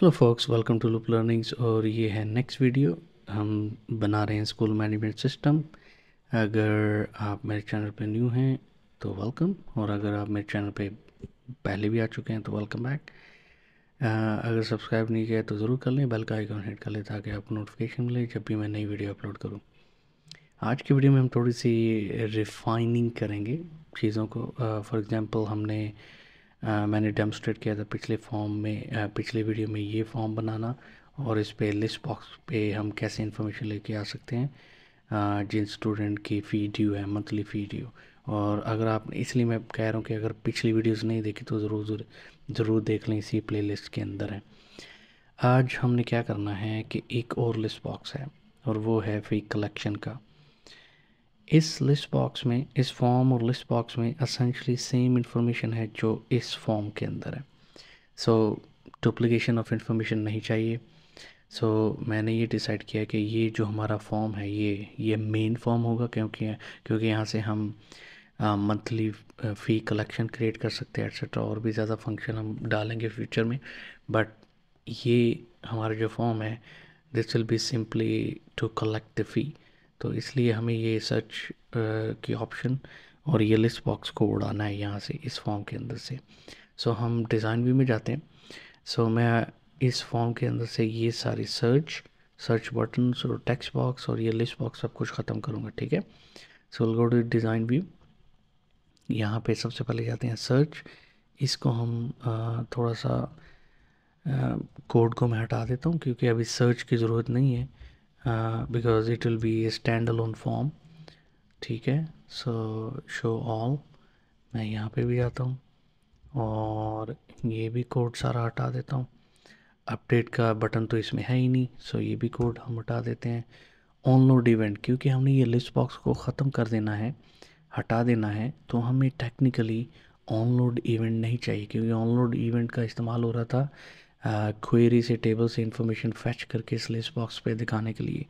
Hello folks, welcome to Loop Learnings. और ये है नेक्स्ट वीडियो। हम बना रहे हैं स्कूल मैनेजमेंट सिस्टम। अगर आप मेरे चैनल पे न्यू हैं तो वेलकम, और अगर आप मेरे चैनल पे पहले भी आ चुके हैं तो वेलकम बैक। अगर सब्सक्राइब नहीं किया तो ज़रूर कर लें, बेल का आइकन हिट कर लें ताकि आपको नोटिफिकेशन मिले जब भी मैं नई वीडियो अपलोड करूँ। आज की वीडियो में हम थोड़ी सी रिफाइनिंग करेंगे चीज़ों को। फॉर एग्ज़ाम्पल मैंने डेमोस्ट्रेट किया था पिछले पिछले वीडियो में ये फॉर्म बनाना, और इस पे लिस्ट बॉक्स पे हम कैसे इन्फॉर्मेशन लेके आ सकते हैं जिन स्टूडेंट की फ़ी ड्यू है, मंथली फ़ी ड्यू। और अगर आप, इसलिए मैं कह रहा हूँ कि अगर पिछली वीडियोस नहीं देखी तो ज़रूर देख लें, इसी प्लेलिस्ट के अंदर है। आज हमने क्या करना है कि एक और लिस्ट बॉक्स है, और वो है फ़ी कलेक्शन का। इस लिस्ट बॉक्स में, इस फॉर्म और लिस्ट बॉक्स में असेंशली सेम इन्फॉर्मेशन है जो इस फॉर्म के अंदर है। सो डुप्लीकेशन ऑफ इंफॉर्मेशन नहीं चाहिए। सो मैंने ये डिसाइड किया कि ये जो हमारा फॉर्म है ये मेन फॉर्म होगा, क्योंकि यहाँ से हम मंथली फ़ी कलेक्शन क्रिएट कर सकते हैं एट्सेट्रा, और भी ज़्यादा फंक्शन हम डालेंगे फ्यूचर में। बट ये हमारा जो फॉर्म है, this will be simply to collect the fee. तो इसलिए हमें ये सर्च की ऑप्शन और ये लिस्ट बॉक्स को उड़ाना है यहाँ से, इस फॉर्म के अंदर से। सो हम डिज़ाइन व्यू में जाते हैं। सो मैं इस फॉर्म के अंदर से ये सारी सर्च बटन्स और टेक्स्ट बॉक्स और ये लिस्ट बॉक्स सब कुछ ख़त्म करूँगा, ठीक है। सो गो टू डिज़ाइन व्यू। यहाँ पे सबसे पहले जाते हैं सर्च। इसको हम थोड़ा सा कोड को मैं हटा देता हूँ क्योंकि अभी सर्च की ज़रूरत नहीं है, because it will be A stand alone form, ठीक है। सो शो ऑल, मैं यहाँ पे भी आता हूँ और ये भी कोड सारा हटा देता हूँ। अपडेट का बटन तो इसमें है ही नहीं, सो ये भी कोड हम हटा देते हैं। ऑनलोड इवेंट, क्योंकि हमने ये लिस्ट बॉक्स को ख़त्म कर देना है, हटा देना है, तो हमें टेक्निकली ऑनलोड इवेंट नहीं चाहिए, क्योंकि ऑनलोड इवेंट का इस्तेमाल हो रहा था क्वेरी से, टेबल से इंफॉर्मेशन फैच करके इस लिस्ट बॉक्स पे दिखाने के लिए।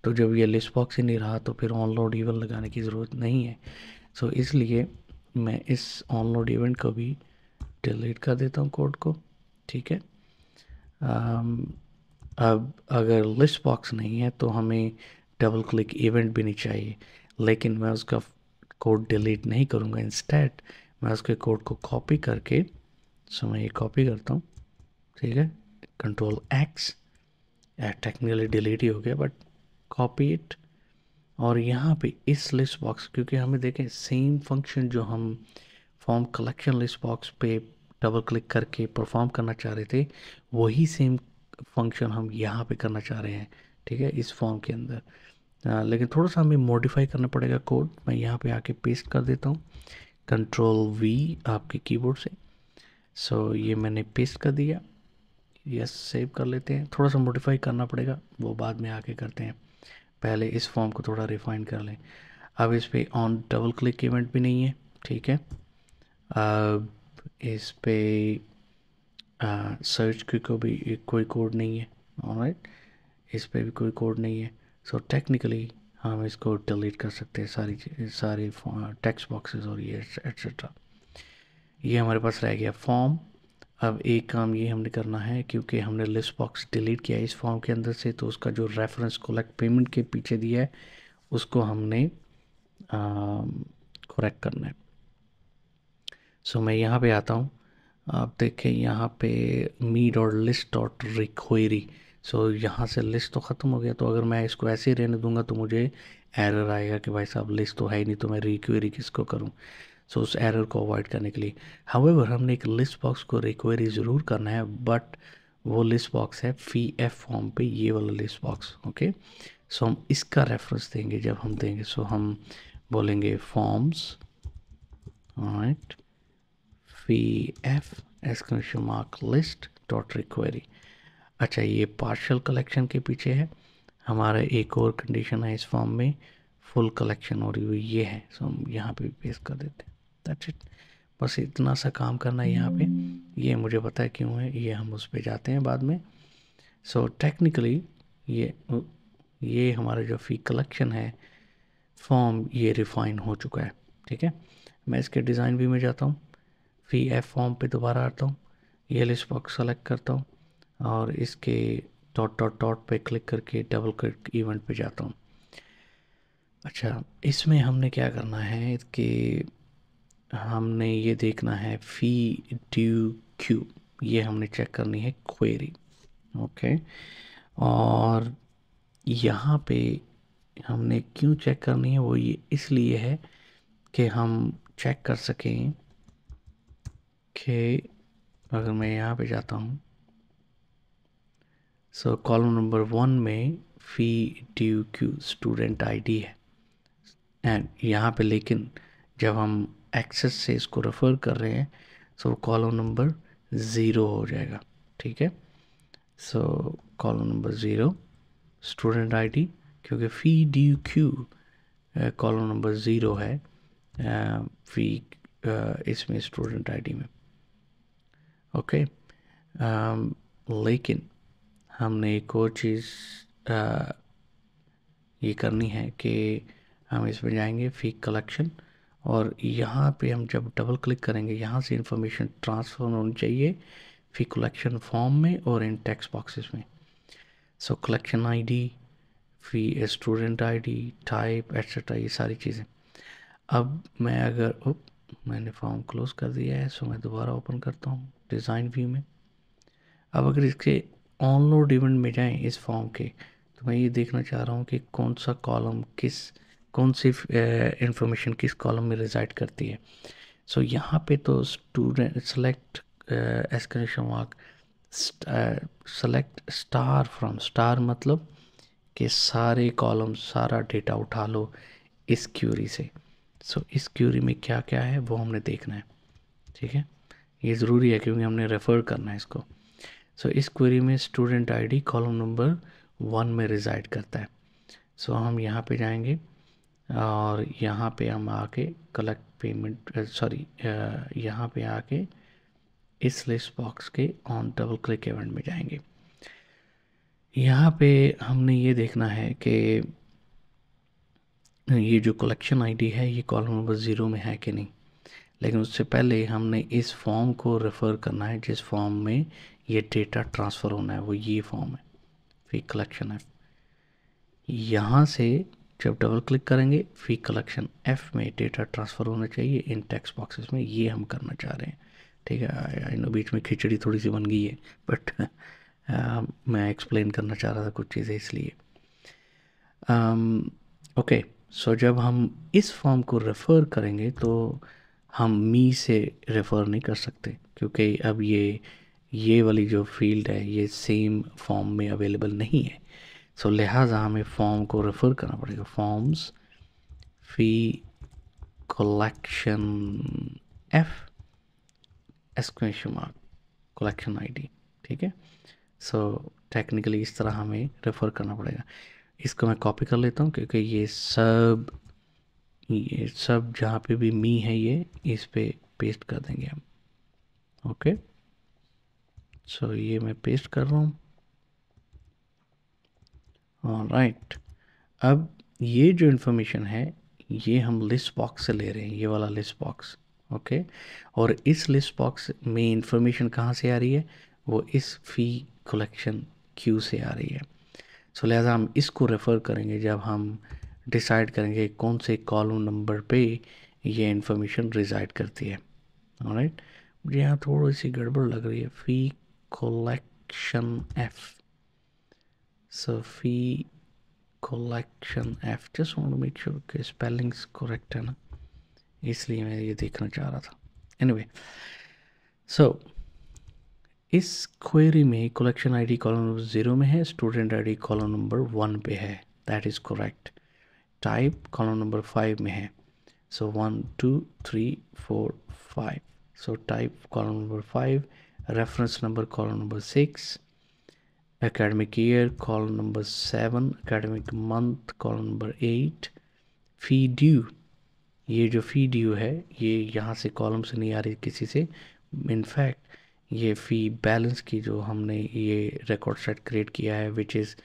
तो जब ये लिस्ट बॉक्स ही नहीं रहा तो फिर ऑनलोड इवेंट लगाने की ज़रूरत नहीं है। सो इसलिए मैं इस ऑनलोड इवेंट को भी डिलीट कर देता हूँ कोड को, ठीक है। अब अगर लिस्ट बॉक्स नहीं है तो हमें डबल क्लिक इवेंट भी नहीं चाहिए, लेकिन मैं उसका कोड डिलीट नहीं करूँगा। इंस्टेड मैं उसके कोड को कॉपी करके, सो मैं ये कॉपी करता हूँ, ठीक है, कंट्रोल एक्स, टेक्निकली डिलीट ही हो गया बट कॉपी इट। और यहाँ पे इस लिस्ट बॉक्स, क्योंकि हमें देखें सेम फंक्शन जो हम फॉर्म कलेक्शन लिस्ट बॉक्स पे डबल क्लिक करके परफॉर्म करना चाह रहे थे, वही सेम फंक्शन हम यहाँ पे करना चाह रहे हैं, ठीक है, इस फॉर्म के अंदर। लेकिन थोड़ा सा हमें मॉडिफाई करना पड़ेगा कोड। मैं यहाँ पे आके पेस्ट कर देता हूँ, कंट्रोल वी आपके कीबोर्ड से। सो ये मैंने पेस्ट कर दिया। यस, सेव कर लेते हैं। थोड़ा सा मॉडिफाई करना पड़ेगा, वो बाद में आके करते हैं, पहले इस फॉर्म को थोड़ा रिफाइन कर लें। अब इस पे ऑन डबल क्लिक इवेंट भी नहीं है, ठीक है। अब इस पे सर्च की को भी कोई कोड नहीं है, ऑलराइट, इस पे भी कोई कोड नहीं है। सो टेक्निकली हम इसको डिलीट कर सकते हैं, सारी टेक्स्ट बॉक्सेस और ये एट्सेट्रा। ये हमारे पास रह गया फॉर्म। अब एक काम ये हमने करना है, क्योंकि हमने लिस्ट बॉक्स डिलीट किया इस फॉर्म के अंदर से, तो उसका जो रेफरेंस कलेक्ट पेमेंट के पीछे दिया है उसको हमने करेक्ट करना है। सो मैं यहाँ पे आता हूँ, आप देखें यहाँ पे मी डॉट लिस्ट डॉट रिक्वेरी। सो यहाँ से लिस्ट तो ख़त्म हो गया, तो अगर मैं इसको ऐसे ही रहने दूंगा तो मुझे एरर आएगा कि भाई साहब लिस्ट तो है ही नहीं, तो मैं रिक्वेरी किसको करूँ। सो उस एरर को अवॉइड करने के लिए, हाउएवर, हमने एक लिस्ट बॉक्स को रिक्वेरी ज़रूर करना है, बट वो लिस्ट बॉक्स है फी एफ फॉर्म पे, ये वाला लिस्ट बॉक्स, ओके। सो हम इसका रेफरेंस देंगे जब हम देंगे, सो हम बोलेंगे forms, right, fee F exclamation mark list dot requery. अच्छा, ये पार्शियल कलेक्शन के पीछे है हमारा। एक और कंडीशन है इस फॉर्म में, फुल कलेक्शन, और ये है, सो हम यहाँ पे पेस्ट कर देते हैं। दैट्स इट, बस इतना सा काम करना है यहाँ पे। ये मुझे पता है क्यों है, ये हम उस पर जाते हैं बाद में। सो टेक्निकली ये हमारा जो फी कलेक्शन है फॉर्म, ये रिफाइन हो चुका है, ठीक है। मैं इसके डिज़ाइन व्यू में जाता हूँ, फी एफ फॉर्म पे दोबारा आता हूँ, ये लिस्ट बॉक्स सेलेक्ट करता हूँ, और इसके डॉट डॉट डॉट पे क्लिक करके डबल क्लिक इवेंट पे जाता हूँ। अच्छा, इसमें हमने क्या करना है कि हमने ये देखना है फ़ी ड्यू क्यू, ये हमने चेक करनी है क्वेरी। ओके, और यहाँ पे हमने क्यों चेक करनी है वो ये इसलिए है कि हम चेक कर सकें कि अगर मैं यहाँ पे जाता हूँ, सो कॉलम नंबर 1 में फ़ी ड्यू क्यू स्टूडेंट आईडी है, एंड यहाँ पे लेकिन जब हम एक्सेस से इसको रेफ़र कर रहे हैं सो कॉलम नंबर 0 हो जाएगा। ठीक है, सो कॉलम नंबर 0 स्टूडेंट आईडी, क्योंकि फ़ी ड्यू क्यू कॉलम नंबर 0 है फ़ी इसमें स्टूडेंट आईडी में। ओके, लेकिन हमने एक और चीज़ ये करनी है कि हम इसमें जाएंगे फ़ी कलेक्शन, और यहाँ पे हम जब डबल क्लिक करेंगे यहाँ से इंफॉर्मेशन ट्रांसफ़र होनी चाहिए फ़ी कलेक्शन फॉर्म में और इन टेक्स्ट बॉक्सेस में। सो कलेक्शन आईडी, फ़ी स्टूडेंट आईडी, टाइप एट्सेट्रा, ये सारी चीज़ें। अब मैं अगर मैंने फॉर्म क्लोज़ कर दिया है, सो मैं दोबारा ओपन करता हूँ डिज़ाइन व्यू में। अब अगर इसके ऑनलोड इवेंट में जाएं इस फॉर्म के, तो मैं ये देखना चाह रहा हूँ कि कौन सा कॉलम कौन सी इंफॉर्मेशन किस कॉलम में रिजाइड करती है। सो यहाँ पे तो student select exclamation mark select star from, star मतलब कि सारे कॉलम सारा डेटा उठा लो इस क्यूरी से। सो इस क्यूरी में क्या क्या है वो हमने देखना है। ठीक है, ये ज़रूरी है क्योंकि हमने रेफ़र करना है इसको। सो इस क्वेरी में स्टूडेंट आईडी कॉलम नंबर 1 में रिजाइड करता है। सो हम यहाँ पे जाएंगे और यहाँ पे हम आके कलेक्ट पेमेंट यहाँ पे आके इस लिस्ट बॉक्स के ऑन डबल क्लिक इवेंट में जाएंगे। यहाँ पे हमने ये देखना है कि ये जो कलेक्शन आईडी है ये कॉलम नंबर 0 में है कि नहीं, लेकिन उससे पहले हमने इस फॉर्म को रेफ़र करना है जिस फॉर्म में ये डेटा ट्रांसफ़र होना है, वो ये फॉर्म है फ़ी कलेक्शन एफ। यहाँ से जब डबल क्लिक करेंगे फ़ी कलेक्शन एफ में डेटा ट्रांसफ़र होना चाहिए इन टेक्स्ट बॉक्सेस में, ये हम करना चाह रहे हैं। ठीक है, आई नो बीच में खिचड़ी थोड़ी सी बन गई है, बट मैं एक्सप्लेन करना चाह रहा था कुछ चीज़ें इसलिए। ओके, सो जब हम इस फॉर्म को रेफ़र करेंगे तो हम मी से रेफ़र नहीं कर सकते, क्योंकि अब ये वाली जो फील्ड है ये सेम फॉर्म में अवेलेबल नहीं है। सो लिहाजा हमें फॉर्म को रेफ़र करना पड़ेगा, forms fee collection F exclamation mark collection ID. ठीक है, सो टेक्निकली इस तरह हमें रेफ़र करना पड़ेगा। इसको मैं कॉपी कर लेता हूँ क्योंकि ये सब जहाँ पे भी मी है ये इस पे पेस्ट कर देंगे हम। ओके, सो ये मैं पेस्ट कर रहा हूँ। ऑलराइट, अब ये जो इन्फॉर्मेशन है ये हम लिस्ट बॉक्स से ले रहे हैं, ये वाला लिस्ट बॉक्स। ओके, और इस लिस्ट बॉक्स में इंफॉर्मेशन कहाँ से आ रही है, वो इस फ़ी कलेक्शन क्यू से आ रही है। सो लिहाजा हम इसको रेफ़र करेंगे जब हम डिसाइड करेंगे कौन से कॉलम नंबर पे ये इंफॉर्मेशन रिजाइड करती है। ऑलराइट, मुझे यहाँ थोड़ी सी गड़बड़ लग रही है, fee collection F, so fee collection F, just want to make sure कि स्पेलिंग्स करेक्ट है ना, इसलिए मैं ये देखना चाह रहा था। एनीवे, सो इस क्वेरी में कलेक्शन आईडी कॉलम नंबर 0 में है, स्टूडेंट आईडी कॉलम नंबर 1 पे है, that is correct. Type column number 5 में है, सो 1 2 3 4 5, so type column number 5, reference number column number 6, academic year column number 7, academic month column number 8, fee due, ये जो फ़ी due है ये यहाँ से कॉलम से नहीं आ रही किसी से, इनफैक्ट ये फ़ी बैलेंस की जो हमने ये रिकॉर्ड सेट क्रिएट किया है which is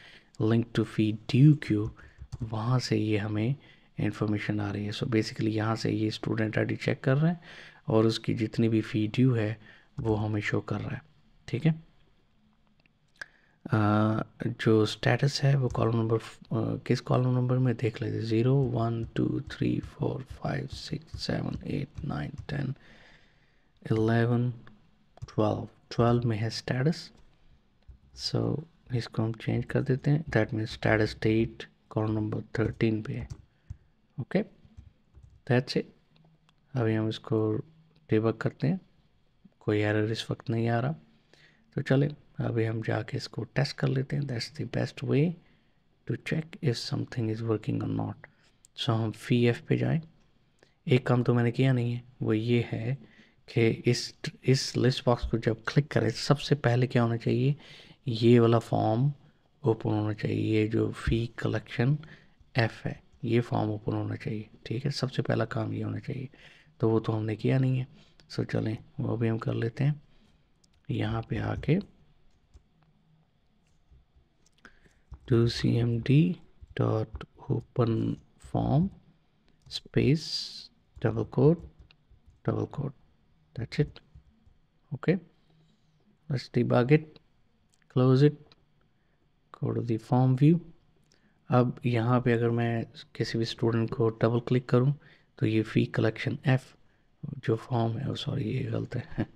link to fee due queue, वहाँ से ये हमें इंफॉर्मेशन आ रही है। सो बेसिकली यहाँ से ये स्टूडेंट आईडी चेक कर रहे हैं और उसकी जितनी भी फ़ी ड्यू है वो हमें शो कर रहा है। ठीक है, जो स्टेटस है वो कॉलम नंबर किस कॉलम नंबर में देख लेते, 0 1 2 3 4 5 6 7 8 9 10 11 12 में है स्टेटस। सो इसको हम चेंज कर देते हैं, that means status date column number 13 पे है। Okay, that's it. अभी हम इसको डिबग करते हैं, कोई एरर इस वक्त नहीं आ रहा। तो चलें अभी हम जाके इसको टेस्ट कर लेते हैं। That's the best way to check if something is working और नॉट। सो हम फी एफ पे जाएं। एक काम तो मैंने किया नहीं है, वो ये है कि इस लिस्ट बॉक्स को जब क्लिक करें सबसे पहले क्या होना चाहिए, ये वाला फॉर्म ओपन होना चाहिए। ये जो फ़ी कलेक्शन एफ है ये फॉर्म ओपन होना चाहिए। ठीक है, सबसे पहला काम ये होना चाहिए। तो वो तो हमने किया नहीं है। सो चलें वो भी हम कर लेते हैं। यहाँ पे आके do cmd dot open form space double quote, that's it. Okay, let's debug it, close it, go to the form view। अब यहाँ पे अगर मैं किसी भी स्टूडेंट को डबल क्लिक करूँ तो ये फ़ी कलेक्शन एफ़ जो फॉर्म है, सॉरी ये गलत है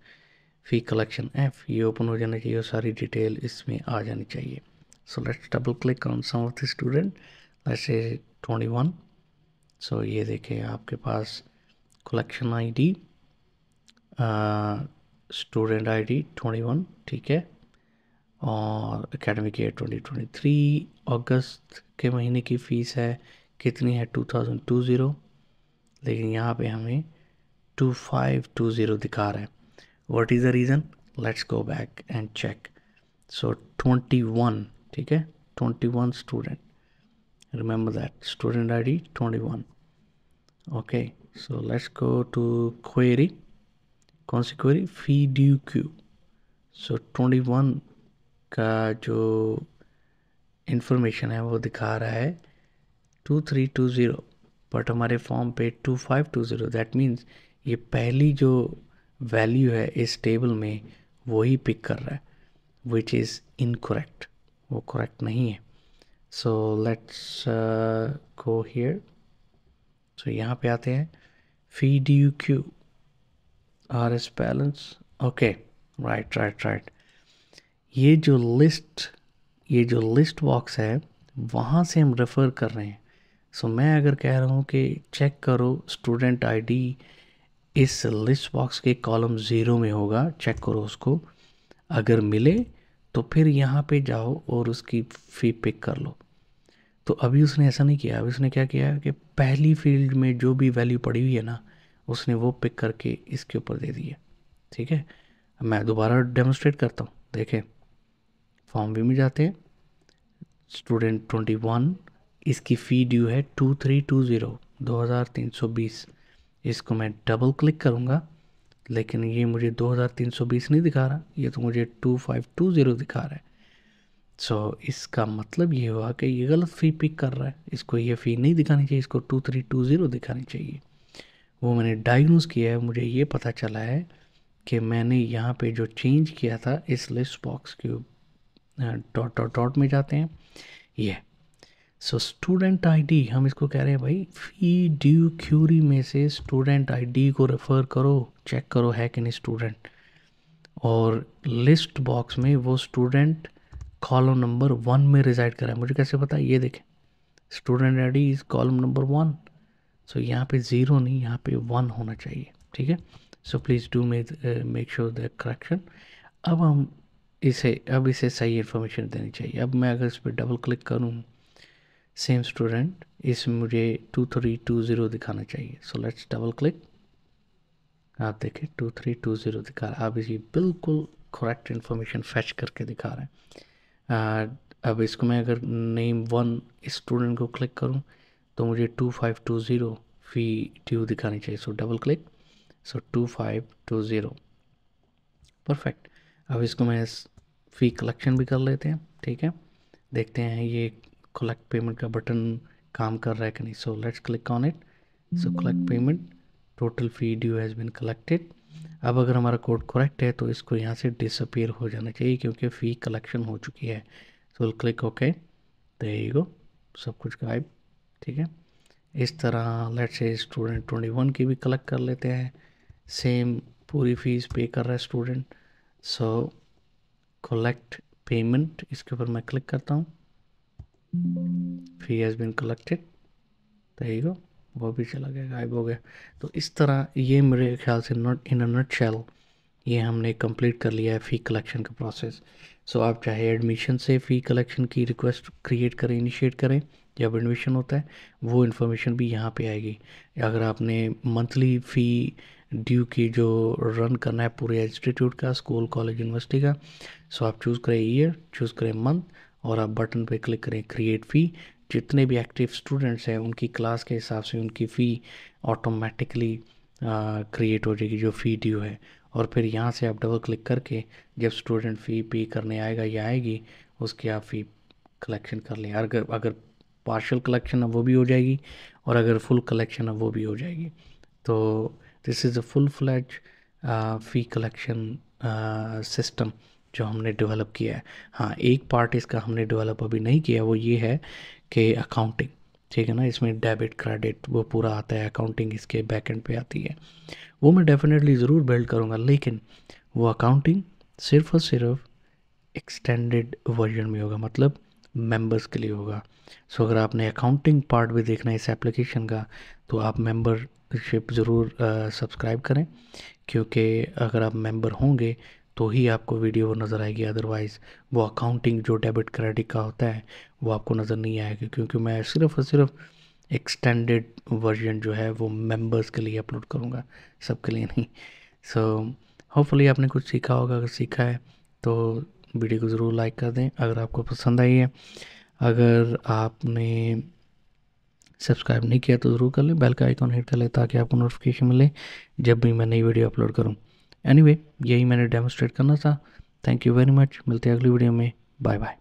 फ़ी कलेक्शन एफ़ ये ओपन हो जाना चाहिए और सारी डिटेल इसमें आ जानी चाहिए। So let's double click on some of the student, let's say 21। So ये देखिए आपके पास कलेक्शन आईडी, स्टूडेंट आईडी 21, ठीक है, और एकेडमिक ईयर 2023 अगस्त के महीने की फ़ीस है कितनी है 2020, लेकिन यहाँ पे हमें 2520 दिखा रहा है। What is the reason, let's go back and check. So 21, ठीक है, 21 student, remember that student ID 21। Okay, so let's go to query. कौन सी query, fee due Q. So 21 का जो इंफॉर्मेशन है वो दिखा रहा है 2320, बट हमारे फॉर्म पे 2520। दैट मीन्स ये पहली जो वैल्यू है इस टेबल में वही पिक कर रहा है, विच इज़ इनकरेक्ट, वो करेक्ट नहीं है। सो लेट्स गो हियर। सो यहाँ पे आते हैं fee due Q R S balance. Okay, right. ये जो लिस्ट बॉक्स है वहाँ से हम रेफ़र कर रहे हैं। सो मैं अगर कह रहा हूँ कि चेक करो स्टूडेंट आईडी इस लिस्ट बॉक्स के कॉलम 0 में होगा, चेक करो उसको, अगर मिले तो फिर यहाँ पे जाओ और उसकी फ़ी पिक कर लो। तो अभी उसने ऐसा नहीं किया। अभी उसने क्या किया कि पहली फील्ड में जो भी वैल्यू पड़ी हुई है ना उसने वो पिक करके इसके ऊपर दे दी है। ठीक है, मैं दोबारा डेमोन्स्ट्रेट करता हूँ। देखें, फॉर्म व्यू में जाते हैं, स्टूडेंट 21, इसकी फ़ी ड्यू है 2320, इसको मैं डबल क्लिक करूँगा लेकिन ये मुझे 2320 नहीं दिखा रहा, ये तो मुझे 2520 दिखा रहा है। सो इसका मतलब ये हुआ कि ये गलत फ़ी पिक कर रहा है, इसको ये फ़ी नहीं दिखानी चाहिए, इसको 2320 दिखानी चाहिए। वो मैंने डायग्नोज किया है, मुझे ये पता चला है कि मैंने यहाँ पे जो चेंज किया था इस लिस्ट बॉक्स के डॉट में जाते हैं ये। सो स्टूडेंट आईडी हम इसको कह रहे हैं भाई फी ड्यू क्यूरी में से स्टूडेंट आईडी को रेफ़र करो, चेक करो है कि नहीं स्टूडेंट, और लिस्ट बॉक्स में वो स्टूडेंट कॉलम नंबर 1 में रिजाइड कर रहा है। मुझे कैसे पता, ये देखें student ID is column number 1। सो यहाँ पे 0 नहीं, यहाँ पे 1 होना चाहिए। ठीक है, so please do make sure the correction. अब इसे सही इन्फॉर्मेशन देनी चाहिए। अब मैं अगर इस पर डबल क्लिक करूँ, सेम स्टूडेंट, इसमें मुझे 2320 दिखाना चाहिए। सो लेट्स डबल क्लिक, आप देखें 2320 दिखा रहा है। अब इसी बिल्कुल करेक्ट इन्फॉर्मेशन फैच करके दिखा रहा है। अब इसको मैं अगर नेम 1 स्टूडेंट को क्लिक करूं तो मुझे 2520 फ़ी ड्यू दिखानी चाहिए। सो डबल क्लिक, सो 2520, परफेक्ट। अब इसको मैं फ़ी कलेक्शन भी कर लेते हैं। ठीक है, देखते हैं ये कलेक्ट पेमेंट का बटन काम कर रहा है कि नहीं। So let's click on it. So collect payment, total fee due has been collected. अब अगर हमारा कोड करेक्ट है तो इसको यहाँ से डिसअपीयर हो जाना चाहिए क्योंकि फ़ी कलेक्शन हो चुकी है। So will click okay, there you go, सब कुछ गायब। ठीक है, इस तरह लेट्स से स्टूडेंट 21 की भी कलेक्ट कर लेते हैं। सेम पूरी फीस पे कर रहा है स्टूडेंट। सो कलेक्ट पेमेंट, इसके ऊपर मैं क्लिक करता हूँ, fee has been collected, there you go, वो भी चला गया, गायब हो गया। तो इस तरह ये मेरे ख्याल से नॉट इन अ नटशेल ये हमने कंप्लीट कर लिया है फ़ी कलेक्शन का प्रोसेस। सो आप चाहे एडमिशन से फ़ी कलेक्शन की रिक्वेस्ट क्रिएट करें, इनिशिएट करें, जब एडमिशन होता है वो इन्फॉर्मेशन भी यहाँ पे आएगी। अगर आपने मंथली फ़ी ड्यू की जो रन करना है पूरे इंस्टीट्यूट का, स्कूल कॉलेज यूनिवर्सिटी का, सो आप चूज़ करें ईयर, चूज़ करें मंथ और आप बटन पे क्लिक करें क्रिएट फ़ी। जितने भी एक्टिव स्टूडेंट्स हैं उनकी क्लास के हिसाब से उनकी फ़ी ऑटोमेटिकली क्रिएट हो जाएगी जो फ़ी ड्यू है। और फिर यहाँ से आप डबल क्लिक करके जब स्टूडेंट फ़ी पे करने आएगा या आएगी उसकी आप फ़ी कलेक्शन कर लें। अगर पार्शियल कलेक्शन है वो भी हो जाएगी और अगर फुल कलेक्शन है वो भी हो जाएगी। तो this is a full fledge fee collection system जो हमने डेवलप किया है। हाँ, एक पार्ट इसका हमने डेवलप अभी नहीं किया, वो ये है कि अकाउंटिंग, ठीक है ना, इसमें डेबिट क्रेडिट वो पूरा आता है, अकाउंटिंग इसके बैक एंड पे आती है, वो मैं डेफिनेटली ज़रूर बिल्ड करूँगा। लेकिन वो अकाउंटिंग सिर्फ और सिर्फ एक्सटेंडेड वर्जन में होगा, मतलब मेंबर्स के लिए होगा। सो अगर आपने अकाउंटिंग पार्ट भी देखना है इस एप्लीकेशन का तो आप मेंबरशिप ज़रूर सब्सक्राइब करें, क्योंकि अगर आप मेंबर होंगे तो ही आपको वीडियो वो नज़र आएगी, अदरवाइज़ वो अकाउंटिंग जो डेबिट क्रेडिट का होता है वो आपको नज़र नहीं आएगा, क्योंकि मैं सिर्फ और सिर्फ एक्सटेंडेड वर्जन जो है वो मेंबर्स के लिए अपलोड करूँगा, सबके लिए नहीं। सो होपफुली आपने कुछ सीखा होगा, अगर सीखा है तो वीडियो को ज़रूर लाइक कर दें अगर आपको पसंद आई है। अगर आपने सब्सक्राइब नहीं किया तो ज़रूर कर लें, बेल का आइकॉन हिट कर लें ताकि आपको नोटिफिकेशन मिले जब भी मैं नई वीडियो अपलोड करूं। एनीवे, यही मैंने डेमोस्ट्रेट करना था। थैंक यू वेरी मच, मिलते हैं अगली वीडियो में, बाय बाय।